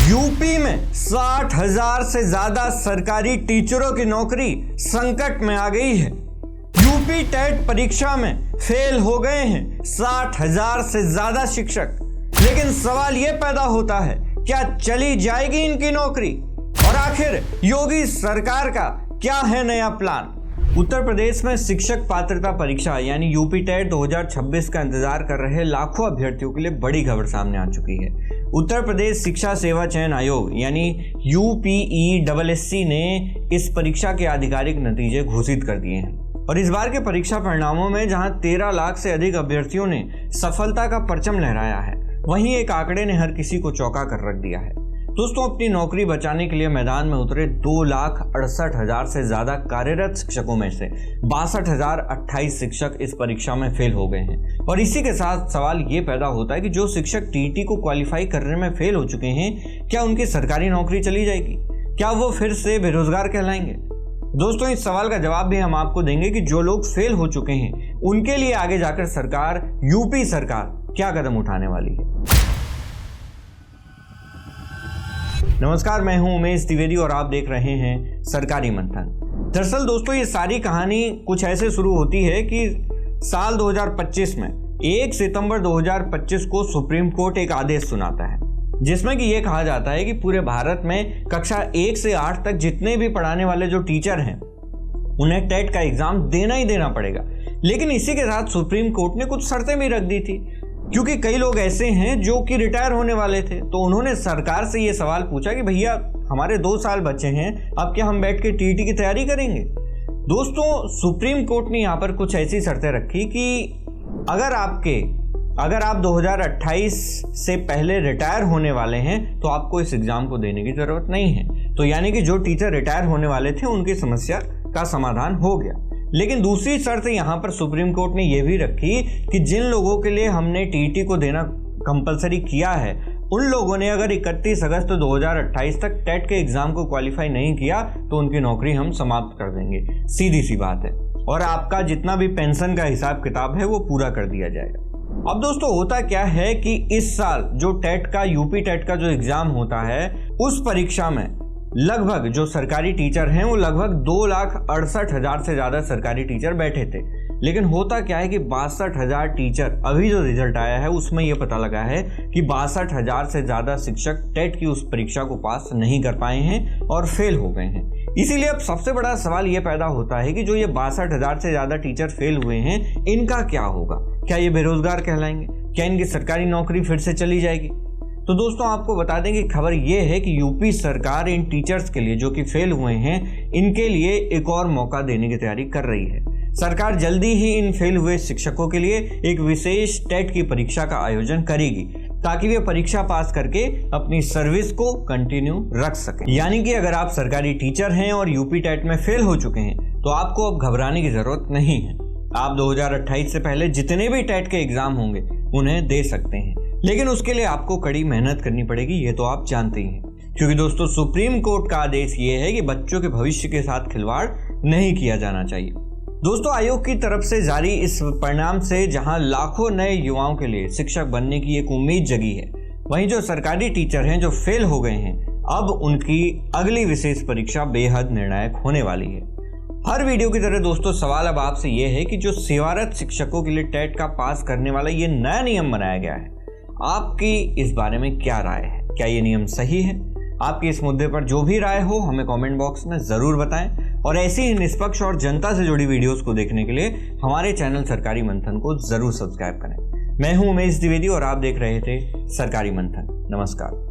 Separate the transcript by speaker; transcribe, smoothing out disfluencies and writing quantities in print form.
Speaker 1: UP में 60,000 से ज्यादा सरकारी टीचरों की नौकरी संकट में आ गई है। यूपी टेट परीक्षा में फेल हो गए हैं 60,000 से ज्यादा शिक्षक। लेकिन सवाल यह पैदा होता है, क्या चली जाएगी इनकी नौकरी? और आखिर योगी सरकार का क्या है नया प्लान? उत्तर प्रदेश में शिक्षक पात्रता परीक्षा यानी यूपी टेट 2026 का इंतजार कर रहे लाखों अभ्यर्थियों के लिए बड़ी खबर सामने आ चुकी है। उत्तर प्रदेश शिक्षा सेवा चयन आयोग यानी UPESSC ने इस परीक्षा के आधिकारिक नतीजे घोषित कर दिए हैं और इस बार के परीक्षा परिणामों में जहां 13 लाख से अधिक अभ्यर्थियों ने सफलता का परचम लहराया है, वहीं एक आंकड़े ने हर किसी को चौंका कर रख दिया है। दोस्तों, अपनी नौकरी बचाने के लिए मैदान में उतरे 2,68,000 से ज्यादा कार्यरत शिक्षकों में से 62,028 शिक्षक इस परीक्षा में फेल हो गए हैं। और इसी के साथ सवाल ये पैदा होता है कि जो शिक्षक टीटी को क्वालिफाई करने में फेल हो चुके हैं, क्या उनकी सरकारी नौकरी चली जाएगी? क्या वो फिर से बेरोजगार कहलाएंगे? दोस्तों, इस सवाल का जवाब भी हम आपको देंगे कि जो लोग फेल हो चुके हैं उनके लिए आगे जाकर सरकार, यूपी सरकार क्या कदम उठाने वाली है। नमस्कार, मैं हूं उमेश द्विवेदी और आप देख रहे हैं सरकारी मंथन। दरअसल दोस्तों, ये सारी कहानी कुछ ऐसे शुरू होती है कि साल 2025 में 1 सितंबर 2025 को सुप्रीम कोर्ट एक आदेश सुनाता है जिसमें कि ये कहा जाता है कि पूरे भारत में कक्षा 1 से 8 तक जितने भी पढ़ाने वाले जो टीचर हैं उन्हें टेट का एग्जाम देना ही देना पड़ेगा। लेकिन इसी के साथ सुप्रीम कोर्ट ने कुछ शर्तें भी रख दी थी, क्योंकि कई लोग ऐसे हैं जो कि रिटायर होने वाले थे। तो उन्होंने सरकार से ये सवाल पूछा कि भैया, हमारे 2 साल बचे हैं, अब क्या हम बैठ के टीटी की तैयारी करेंगे? दोस्तों, सुप्रीम कोर्ट ने यहाँ पर कुछ ऐसी शर्तें रखी कि अगर आप 2028 से पहले रिटायर होने वाले हैं तो आपको इस एग्जाम को देने की जरूरत नहीं है। तो यानी कि जो टीचर रिटायर होने वाले थे उनकी समस्या का समाधान हो गया। लेकिन दूसरी शर्त यहाँ पर सुप्रीम कोर्ट ने यह भी रखी कि जिन लोगों के लिए हमने टीटी को देना कंपलसरी किया है, उन लोगों ने अगर 31 अगस्त 2028 तक टेट के एग्जाम को क्वालिफाई नहीं किया तो उनकी नौकरी हम समाप्त कर देंगे। सीधी सी बात है। और आपका जितना भी पेंशन का हिसाब किताब है वो पूरा कर दिया जाएगा। अब दोस्तों, होता क्या है कि इस साल जो टेट का, यूपी टेट का जो एग्जाम होता है, उस परीक्षा में लगभग जो सरकारी टीचर हैं वो लगभग 2,68,000 से ज्यादा सरकारी टीचर बैठे थे। लेकिन होता क्या है कि 62,000 टीचर, अभी जो रिजल्ट आया है उसमें यह पता लगा है कि 62,000 से ज्यादा शिक्षक टेट की उस परीक्षा को पास नहीं कर पाए हैं और फेल हो गए हैं। इसीलिए अब सबसे बड़ा सवाल यह पैदा होता है कि जो ये 62,000 से ज्यादा टीचर फेल हुए हैं, इनका क्या होगा? क्या ये बेरोजगार कहलाएंगे? क्या इनकी सरकारी नौकरी फिर से चली जाएगी? तो दोस्तों, आपको बता दें कि खबर यह है कि यूपी सरकार इन टीचर्स के लिए जो कि फेल हुए हैं, इनके लिए एक और मौका देने की तैयारी कर रही है। सरकार जल्दी ही इन फेल हुए शिक्षकों के लिए एक विशेष टेट की परीक्षा का आयोजन करेगी ताकि वे परीक्षा पास करके अपनी सर्विस को कंटिन्यू रख सकें। यानी कि अगर आप सरकारी टीचर हैं और यूपी टेट में फेल हो चुके हैं तो आपको अब घबराने की जरूरत नहीं है। आप 2028 से पहले जितने भी टेट के एग्जाम होंगे उन्हें दे सकते हैं। लेकिन उसके लिए आपको कड़ी मेहनत करनी पड़ेगी, ये तो आप जानते ही हैं। क्योंकि दोस्तों, सुप्रीम कोर्ट का आदेश ये है कि बच्चों के भविष्य के साथ खिलवाड़ नहीं किया जाना चाहिए। दोस्तों, आयोग की तरफ से जारी इस परिणाम से जहां लाखों नए युवाओं के लिए शिक्षक बनने की एक उम्मीद जगी है, वहीं जो सरकारी टीचर हैं जो फेल हो गए हैं, अब उनकी अगली विशेष परीक्षा बेहद निर्णायक होने वाली है। हर वीडियो की तरह दोस्तों, सवाल अब आपसे यह है कि जो सेवारत शिक्षकों के लिए टेट का पास करने वाला ये नया नियम बनाया गया है, आपकी इस बारे में क्या राय है? क्या ये नियम सही है? आपकी इस मुद्दे पर जो भी राय हो हमें कमेंट बॉक्स में जरूर बताएं और ऐसी ही निष्पक्ष और जनता से जुड़ी वीडियोस को देखने के लिए हमारे चैनल सरकारी मंथन को जरूर सब्सक्राइब करें। मैं हूं उमेश द्विवेदी और आप देख रहे थे सरकारी मंथन। नमस्कार।